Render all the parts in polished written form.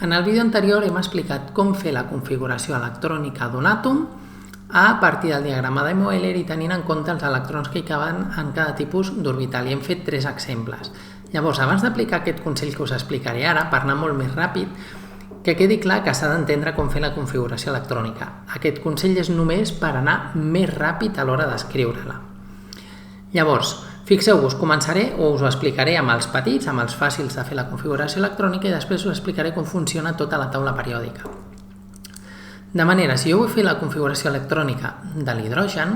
En el vídeo anterior hem explicat com fer la configuració electrònica d'un àtom a partir del diagrama de Moeller i tenint en compte els electrons que hi caben en cada tipus d'orbital, i hem fet 3 exemples. Llavors, abans d'aplicar aquest consell que us explicaré ara, per anar molt més ràpid, que quedi clar que s'ha d'entendre com fer la configuració electrònica. Aquest consell és només per anar més ràpid a l'hora d'escriure-la. Llavors, fixeu-vos, començaré o us ho explicaré amb els petits, amb els fàcils de fer la configuració electrònica, i després us explicaré com funciona tota la taula periòdica. De manera, si jo vull fer la configuració electrònica de l'hidrogen,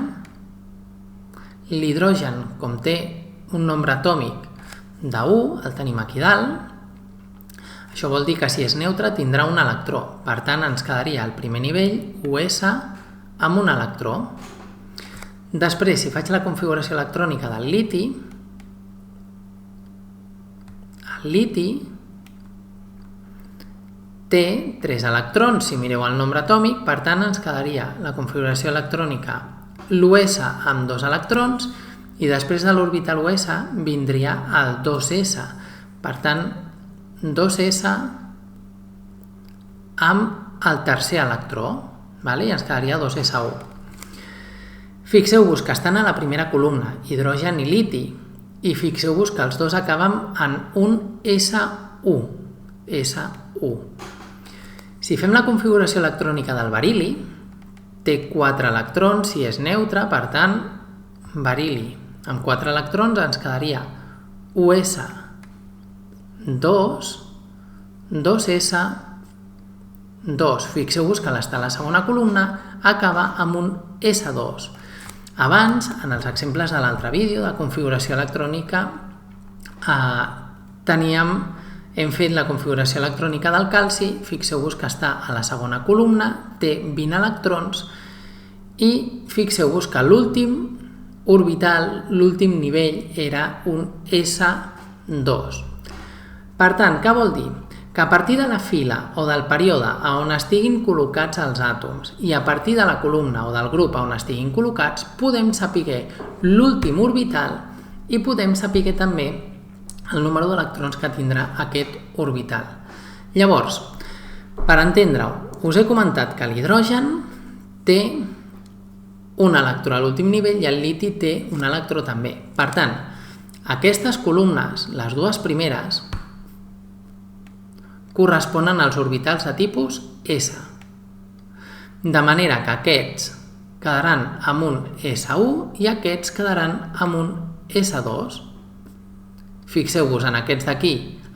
l'hidrogen, com té un nombre atòmic de 1, el tenim aquí dalt, això vol dir que si és neutre tindrà un electró, per tant ens quedaria al primer nivell US amb un electró. Després, si faig la configuració electrònica del liti, el liti té 3 electrons, si mireu el nombre atòmic, per tant ens quedaria la configuració electrònica l'US amb 2 electrons i després de l'orbital US vindria el 2S, per tant 2S amb el tercer electró, i ens quedaria 2S1. Fixeu-vos que estan a la primera columna, hidrogen i liti, i fixeu-vos que els dos acaben en un S1. Si fem la configuració electrònica del beril·li, té 4 electrons si és neutre, per tant, beril·li. Amb 4 electrons ens quedaria US 2, 2S 2. Fixeu-vos que l'estar a la segona columna acaba amb un S2. Abans, en els exemples de l'altre vídeo de configuració electrònica, hem fet la configuració electrònica del calci. Fixeu-vos que està a la segona columna, té 20 electrons, i fixeu-vos que l'últim orbital, l'últim nivell, era un S2. Per tant, què vol dir? Que a partir de la fila o del període on estiguin col·locats els àtoms i a partir de la columna o del grup on estiguin col·locats, podem saber l'últim orbital i podem saber també el número d'electrons que tindrà aquest orbital. Llavors, per entendre-ho, us he comentat que l'hidrogen té un electró a l'últim nivell i el liti té un electró també. Per tant, aquestes columnes, les dues primeres, corresponen als orbitals de tipus S. De manera que aquests quedaran amb un S1 i aquests quedaran amb un S2. Fixeu-vos, en aquests d'aquí,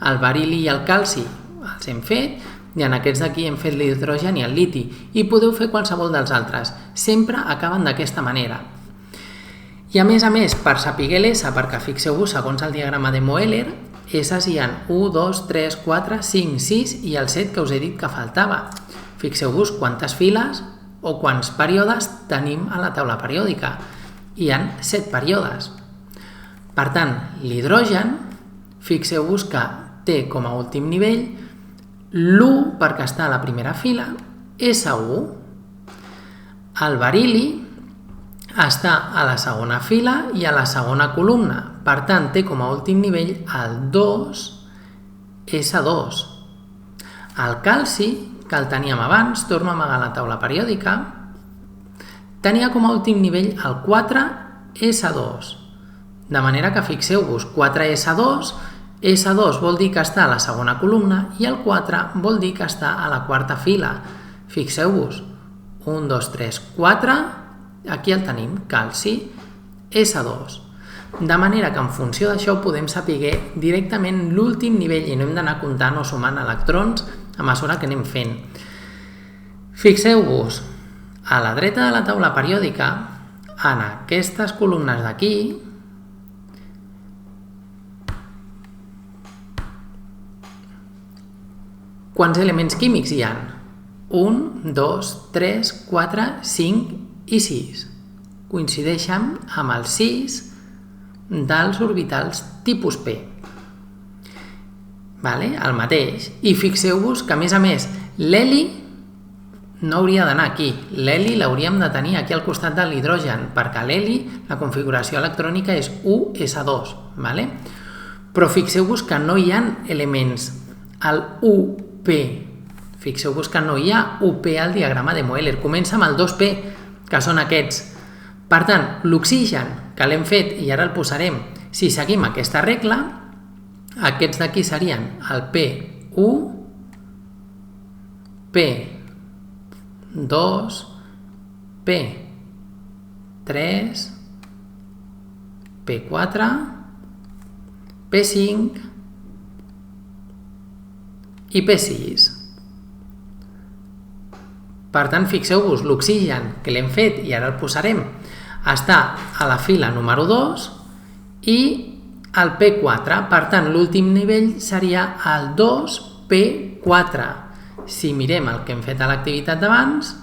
el beril·li i el calci els hem fet, i en aquests d'aquí hem fet l'hidrogen i el liti, i podeu fer qualsevol dels altres. Sempre acaben d'aquesta manera. I a més, per saber l'S, perquè fixeu-vos, segons el diagrama de Moeller, S hi ha 1, 2, 3, 4, 5, 6 i el 7 que us he dit que faltava. Fixeu-vos quantes files o quants períodes tenim a la taula periòdica. Hi ha 7 períodes. Per tant, l'hidrogen, fixeu-vos que té com a últim nivell l'1 perquè està a la primera fila, S1. El beril·li està a la segona fila i a la segona columna. Per tant, té com a últim nivell el 2, S2. El calci, que el teníem abans, torno a amagar la taula periòdica, tenia com a últim nivell el 4, S2. De manera que fixeu-vos, 4S2, S2 vol dir que està a la segona columna i el 4 vol dir que està a la quarta fila. Fixeu-vos, 1, 2, 3, 4, aquí el tenim, calci, S2. De manera que en funció d'això podem saber directament l'últim nivell i no hem d'anar comptant o sumant electrons a mesura que anem fent. Fixeu-vos, a la dreta de la taula periòdica, en aquestes columnes d'aquí, quants elements químics hi ha? 1, 2, 3, 4, 5 i 6. Coincideixen amb els 6 dels orbitals tipus P. El mateix. I fixeu-vos que, a més, l'heli no hauria d'anar aquí. L'heli l'hauríem de tenir aquí al costat de l'hidrogen, perquè l'heli, la configuració electrònica és 1S2. Però fixeu-vos que no hi ha elements al UP Fixeu-vos que no hi ha UP al diagrama de Moeller. Comença amb el 2P, que són aquests. Per tant, l'oxigen, que l'hem fet i ara el posarem, si seguim aquesta regla, aquests d'aquí serien el P1, P2, P3, P4, P5 i P6. Per tant, fixeu-vos, l'oxigen que l'hem fet i ara el posarem està a la fila número 2 i el P4. Per tant, l'últim nivell seria el 2P4. Si mirem el que hem fet a l'activitat d'abans,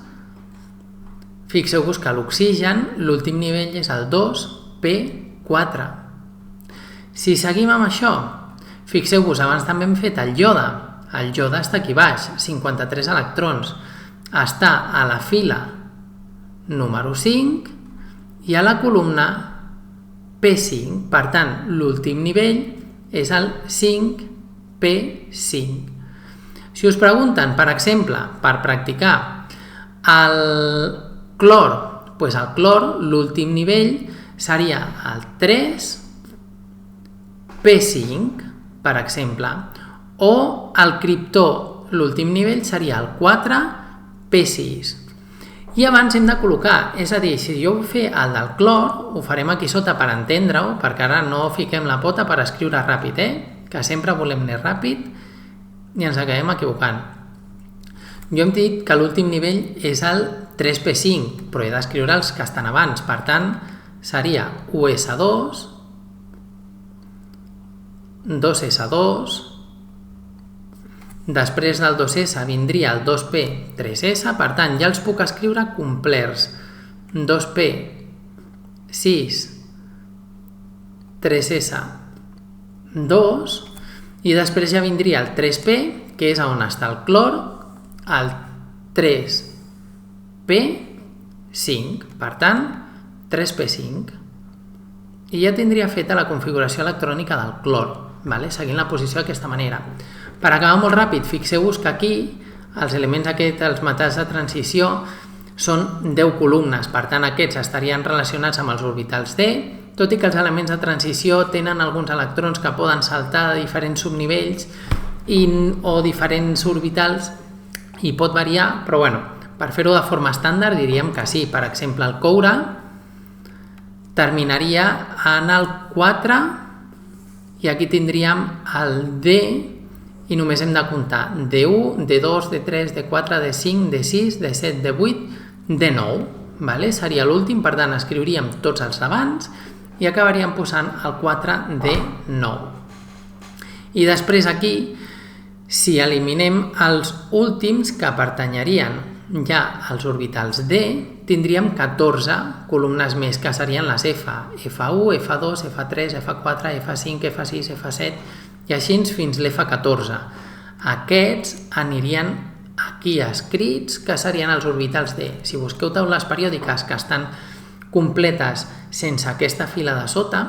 fixeu-vos que l'oxigen, l'últim nivell és el 2P4. Si seguim amb això, fixeu-vos, abans també hem fet el iode. El iode està aquí baix, 53 electrons. Està a la fila número 5 i a la columna P5. Per tant, l'últim nivell és el 5P5. Si us pregunten, per exemple, per practicar el clor, doncs el clor, l'últim nivell seria el 3P5, per exemple, o el criptó, l'últim nivell seria el 4P6. I abans hem de col·locar, és a dir, si jo vull fer el del clor, ho farem aquí sota per entendre-ho, perquè ara no fiquem la pota per escriure ràpid, que sempre volem anar ràpid i ens acabem equivocant. Jo hem dit que l'últim nivell és el 3P5, però he d'escriure els que estan abans. Per tant, seria US2, 2S2, després del 2S vindria el 2P, 3S, per tant ja els puc escriure complerts. 2P, 6, 3S, 2, i després ja vindria el 3P, que és on està el clor, el 3P5, per tant, 3P5. I ja tindria feta la configuració electrònica del clor, seguint la posició d'aquesta manera. Per acabar molt ràpid, fixeu-vos que aquí els elements aquests, els metalls de transició, són 10 columnes, per tant aquests estarien relacionats amb els orbitals D, tot i que els elements de transició tenen alguns electrons que poden saltar de diferents subnivells o diferents orbitals i pot variar, però per fer-ho de forma estàndard diríem que sí. Per exemple, el coure terminaria en el 4 i aquí tindríem el D i només hem de comptar D1, D2, D3, D4, D5, D6, D7, D8, D9. Seria l'últim, per tant escriuríem tots els d'abans i acabaríem posant el 4D9. I després aquí, si eliminem els últims que pertanyerien ja als orbitals D, tindríem 14 columnes més, que serien les F, F1, F2, F3, F4, F5, F6, F7, i així fins l'F14. Aquests anirien aquí escrits, que serien els orbitals D. Si busqueu taules periòdiques que estan completes sense aquesta fila de sota,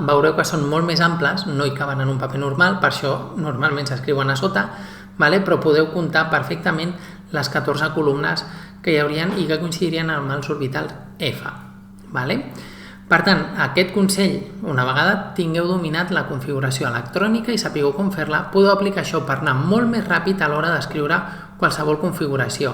veureu que són molt més amples, no hi caben en un paper normal, per això normalment s'escriuen a sota, però podeu comptar perfectament les 14 columnes que hi haurien i que coincidirien amb els orbitals F. Per tant, aquest consell, una vegada tingueu dominat la configuració electrònica i sapigueu com fer-la, podeu aplicar això per anar molt més ràpid a l'hora d'escriure qualsevol configuració.